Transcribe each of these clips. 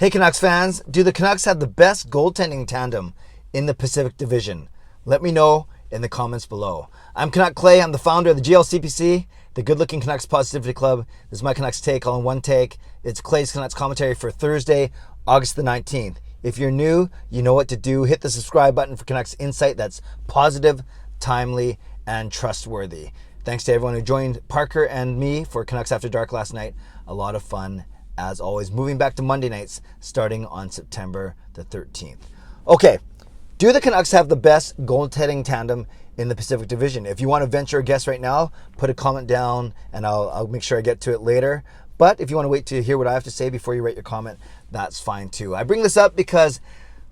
Hey Canucks fans, do the Canucks have the best goaltending tandem in the Pacific Division? Let me know in the comments below. I'm Canuck Clay, I'm the founder of the GLCPC, the Good Looking Canucks Positivity Club. This is my Canucks take all in one take. It's Clay's Canucks commentary for Thursday, August the 19th. If you're new, you know what to do. Hit the subscribe button for Canucks insight that's positive, timely, and trustworthy. Thanks to everyone who joined Parker and me for Canucks After Dark last night. A lot of fun. As always, moving back to Monday nights starting on September the 13th. Okay, do the Canucks have the best goaltending tandem in the Pacific Division? If you want to venture a guess right now, put a comment down and I'll make sure I get to it later. But if you want to wait to hear what I have to say before you write your comment, that's fine too. I bring this up because,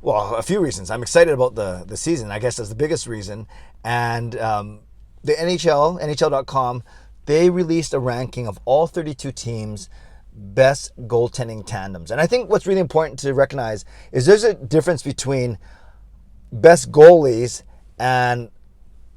well, a few reasons. I'm excited about the season. I guess that's the biggest reason. And the NHL.com, they released a ranking of all 32 teams' best goaltending tandems. And I think what's really important to recognize is there's a difference between best goalies and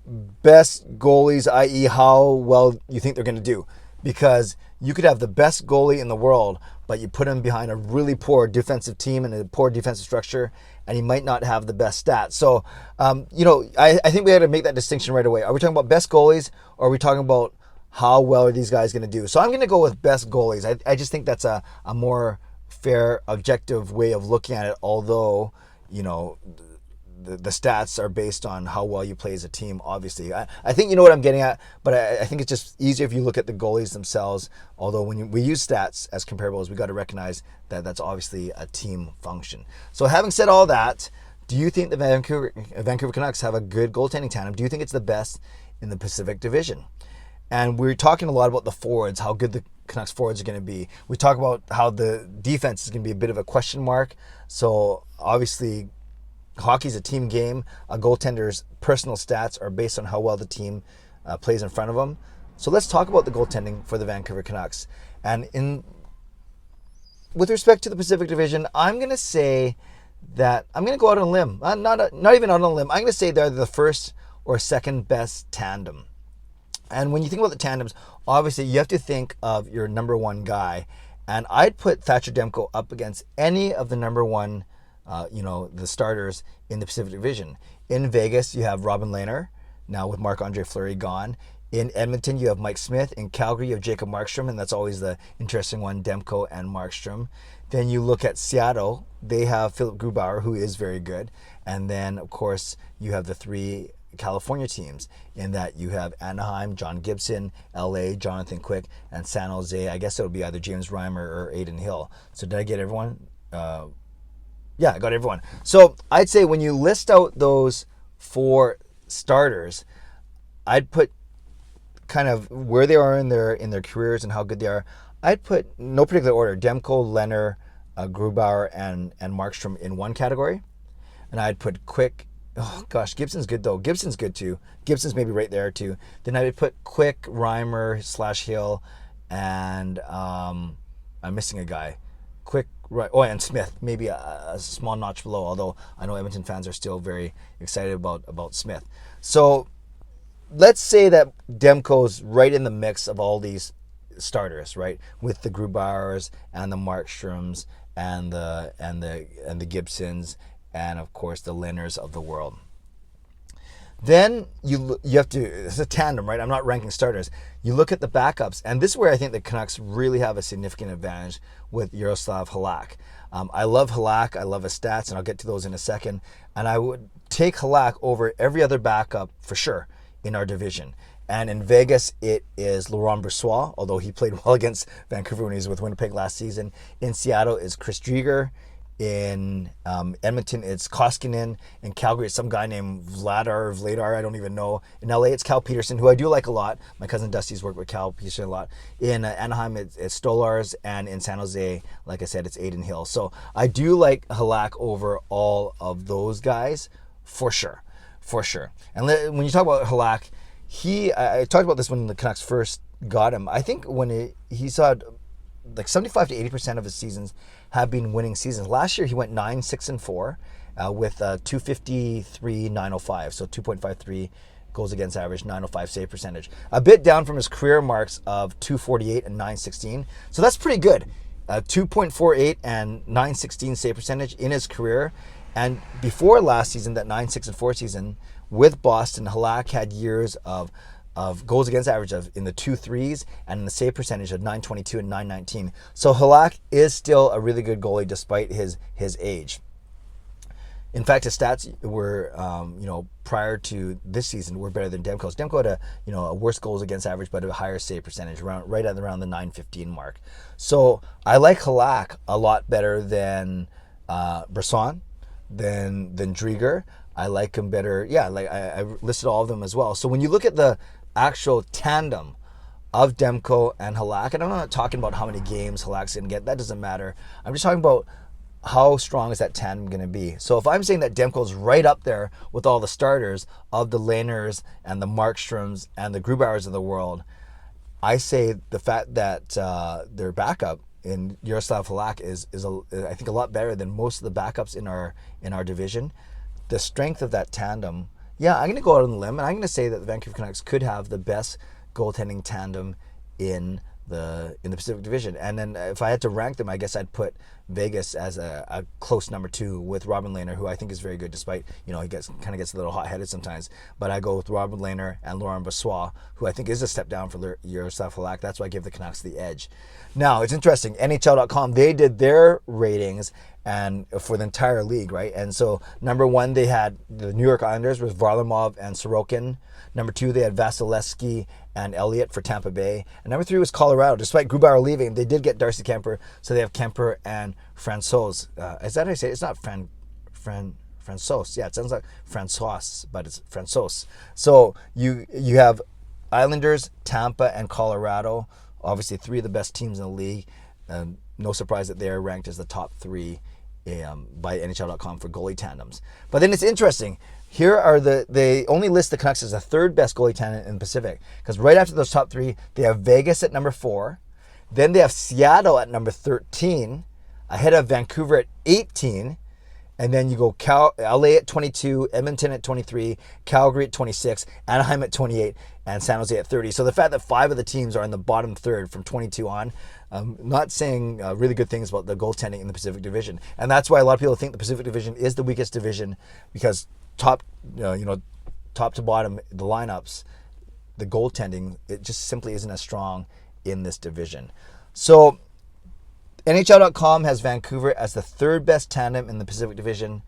best goalies, i.e. how well you think they're going to do. Because you could have the best goalie in the world, but you put him behind a really poor defensive team and a poor defensive structure, and he might not have the best stats. So, I think we had to make that distinction right away. Are we talking about best goalies, or are we talking about how well are these guys going to do? So I'm going to go with best goalies. I just think that's a more fair, objective way of looking at it, although, the stats are based on how well you play as a team, obviously. I think you know what I'm getting at, but I think it's just easier if you look at the goalies themselves, although when we use stats as comparables, we got to recognize that that's obviously a team function. So having said all that, do you think the Vancouver Canucks have a good goaltending tandem? Do you think it's the best in the Pacific Division? And we're talking a lot about the forwards, how good the Canucks forwards are going to be. We talk about how the defense is going to be a bit of a question mark. So obviously, hockey's a team game. A goaltender's personal stats are based on how well the team plays in front of them. So let's talk about the goaltending for the Vancouver Canucks. And with respect to the Pacific Division, I'm going to say that I'm going to go out on a limb. Not even out on a limb. I'm going to say they're the first or second best tandem. And when you think about the tandems, obviously you have to think of your number one guy. And I'd put Thatcher Demko up against any of the number one, the starters in the Pacific Division. In Vegas, you have Robin Lehner, now with Marc-Andre Fleury gone. In Edmonton, you have Mike Smith. In Calgary, you have Jacob Markstrom, and that's always the interesting one, Demko and Markstrom. Then you look at Seattle, they have Philip Grubauer, who is very good. And then, of course, you have the three California teams in that you have Anaheim, John Gibson, LA, Jonathan Quick, and San Jose. I guess it would be either James Reimer or Adin Hill. So did I get everyone? Yeah, I got everyone. So I'd say when you list out those four starters, I'd put kind of where they are in their careers and how good they are. I'd put, no particular order, Demko, Lehner, Grubauer, and Markstrom in one category. And I'd put Quick. Oh gosh, Gibson's good though. Gibson's good too. Gibson's maybe right there too. Then I would put Quick, Reimer / Hill, and I'm missing a guy. Quick, right? Oh, and Smith, maybe a small notch below. Although I know Edmonton fans are still very excited about Smith. So let's say that Demko's right in the mix of all these starters, right? With the Grubauers and the Markstroms and the Gibsons. And of course the Lehners of the world. Then you have to, it's a tandem, right? I'm not ranking starters. You look at the backups, and this is where I think the Canucks really have a significant advantage with Yaroslav Halak. I love Halak, I love his stats, and I'll get to those in a second. And I would take Halak over every other backup for sure in our division. And in Vegas, it is Laurent Brossoit, although he played well against Vancouver when he was with Winnipeg last season. In Seattle, it's Chris Driedger. In Edmonton, it's Koskinen. In Calgary, it's some guy named Vladar, I don't even know. In LA, it's Cal Peterson, who I do like a lot. My cousin Dusty's worked with Cal Peterson a lot. In Anaheim, it's Stolars. And in San Jose, like I said, it's Adin Hill. So I do like Halak over all of those guys, for sure. And when you talk about Halak, I talked about this when the Canucks first got him. I think when he saw like 75 to 80% of his seasons have been winning seasons. Last year he went 9-6-4 with 253 905, so 2.53 goals against average, 905 save percentage. A bit down from his career marks of 248 and 916. So that's pretty good. 2.48 and 916 save percentage in his career. And before last season, that 9-6-4 season with Boston, Halak had years of goals against average of in the 2.3s and in the save percentage of 922 and 919. So Halak is still a really good goalie despite his age. In fact, his stats were, prior to this season, were better than Demko's. Demko had a worse goals against average, but a higher save percentage, right at around the 915 mark. So I like Halak a lot better than Brisson, than Drieger. I like him better. Yeah, like I listed all of them as well. So when you look at the actual tandem of Demko and Halak, and I'm not talking about how many games Halak's going to get. That doesn't matter. I'm just talking about how strong is that tandem going to be? So if I'm saying that Demko's right up there with all the starters of the Lahners and the Markstroms and the Grubauers of the world, I say the fact that their backup in Yaroslav Halak is I think a lot better than most of the backups in our division. The strength of that tandem, yeah, I'm going to go out on a limb and I'm going to say that the Vancouver Canucks could have the best goaltending tandem in the Pacific Division. And then if I had to rank them, I guess I'd put Vegas as a close number 2 with Robin Lehner, who I think is very good, despite he gets a little hot-headed sometimes. But I go with Robin Lehner and Laurent Brossoit, who I think is a step down for Yaroslav Halak. That's why I give the Canucks the edge. Now it's interesting. NHL.com, they did their ratings and for the entire league, right? And so number 1, they had the New York Islanders with Varlamov and Sorokin. Number 2, they had Vasilevsky and Elliott for Tampa Bay. And number 3 was Colorado. Despite Grubauer leaving, they did get Darcy Kemper, so they have Kemper and Francouz. Is that how you say it? It's not Francouz. Yeah, it sounds like Francois, but it's Francouz. So you have Islanders, Tampa, and Colorado. Obviously, 3 of the best teams in the league. No surprise that they're ranked as the top 3 by NHL.com for goalie tandems. But then it's interesting. Here are they only list the Canucks as the 3rd best goalie tandem in the Pacific, because right after those top 3, they have Vegas at number 4. Then they have Seattle at number 13, ahead of Vancouver at 18. And then you go LA at 22, Edmonton at 23, Calgary at 26, Anaheim at 28, and San Jose at 30. So the fact that 5 of the teams are in the bottom third from 22 on, not saying really good things about the goaltending in the Pacific Division. And that's why a lot of people think the Pacific Division is the weakest division, because top to bottom, the lineups, the goaltending, it just simply isn't as strong in this division. So NHL.com has Vancouver as the 3rd best tandem in the Pacific Division,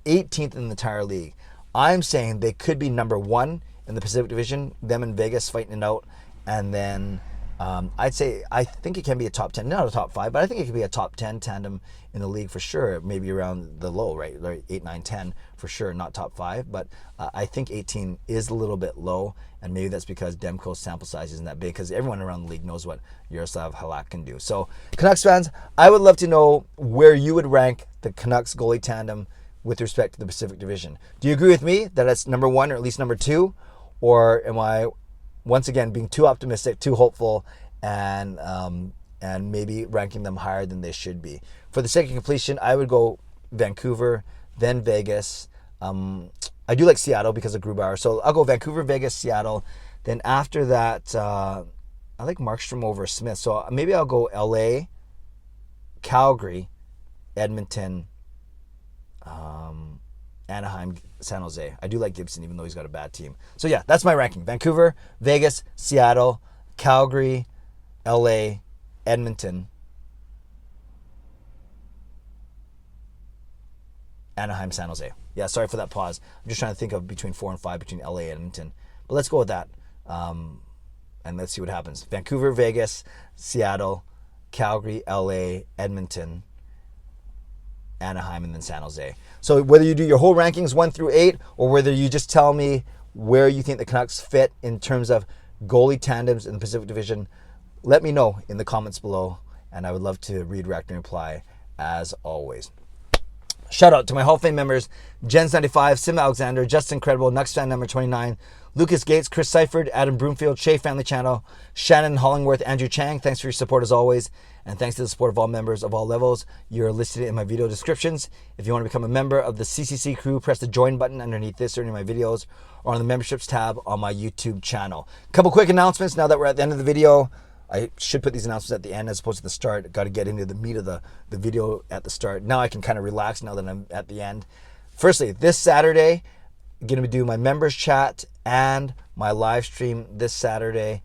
18th in the entire league. I'm saying they could be number 1 in the Pacific Division, them and Vegas fighting it out, and then I think it can be a top 10, not a top 5, but I think it could be a top 10 tandem in the league for sure, maybe around the low, right? 8, 9, 10 for sure, not top 5, but I think 18 is a little bit low, and maybe that's because Demko's sample size isn't that big, because everyone around the league knows what Yaroslav Halak can do. So Canucks fans, I would love to know where you would rank the Canucks goalie tandem with respect to the Pacific Division. Do you agree with me that it's number 1 or at least number 2, or am I once again being too optimistic, too hopeful, and maybe ranking them higher than they should be? For the sake of completion, I would go Vancouver, then Vegas. I do like Seattle because of Grubauer, so I'll go Vancouver, Vegas, Seattle. Then after that, I like Markstrom over Smith, so maybe I'll go LA, Calgary, Edmonton, Anaheim, San Jose. I do like Gibson, even though he's got a bad team. So yeah, that's my ranking. Vancouver, Vegas, Seattle, Calgary, LA, Edmonton, Anaheim, San Jose. Yeah, sorry for that pause. I'm just trying to think of between 4 and 5 between LA and Edmonton. But let's go with that. And let's see what happens. Vancouver, Vegas, Seattle, Calgary, LA, Edmonton, Anaheim, and then San Jose. So whether you do your whole rankings 1 through 8, or whether you just tell me where you think the Canucks fit in terms of goalie tandems in the Pacific Division, let me know in the comments below, and I would love to read, react, and reply as always. Shout out to my Hall of Fame members: Jens95, Sim Alexander, Justin Credible, Nux fan number 29, Lucas Gates, Chris Seifert, Adam Broomfield, Shea Family Channel, Shannon Hollingworth, Andrew Chang. Thanks for your support as always. And thanks to the support of all members of all levels. You're listed in my video descriptions. If you want to become a member of the CCC Crew, press the join button underneath this or any of my videos, or on the memberships tab on my YouTube channel. A couple quick announcements now that we're at the end of the video. I should put these announcements at the end as opposed to the start. Got to get into the meat of the video at the start. Now I can kind of relax now that I'm at the end. Firstly, this Saturday, I'm going to do my members chat and my live stream this Saturday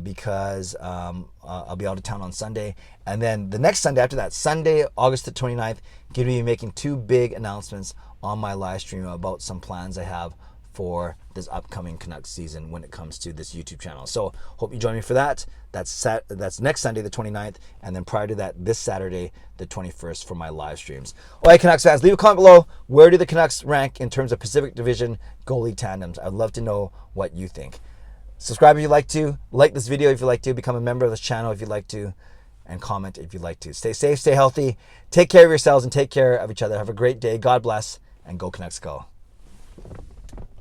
because I'll be out of town on Sunday. And then the next Sunday after that, Sunday, August the 29th, going to be making 2 big announcements on my live stream about some plans I have for this upcoming Canucks season when it comes to this YouTube channel. So hope you join me for that. That's next Sunday, the 29th, and then prior to that, this Saturday, the 21st, for my live streams. All right, Canucks fans, leave a comment below. Where do the Canucks rank in terms of Pacific Division goalie tandems? I'd love to know what you think. Subscribe if you'd like to. Like this video if you'd like to. Become a member of this channel if you'd like to. And comment if you'd like to. Stay safe, stay healthy. Take care of yourselves and take care of each other. Have a great day. God bless. And go Canucks go.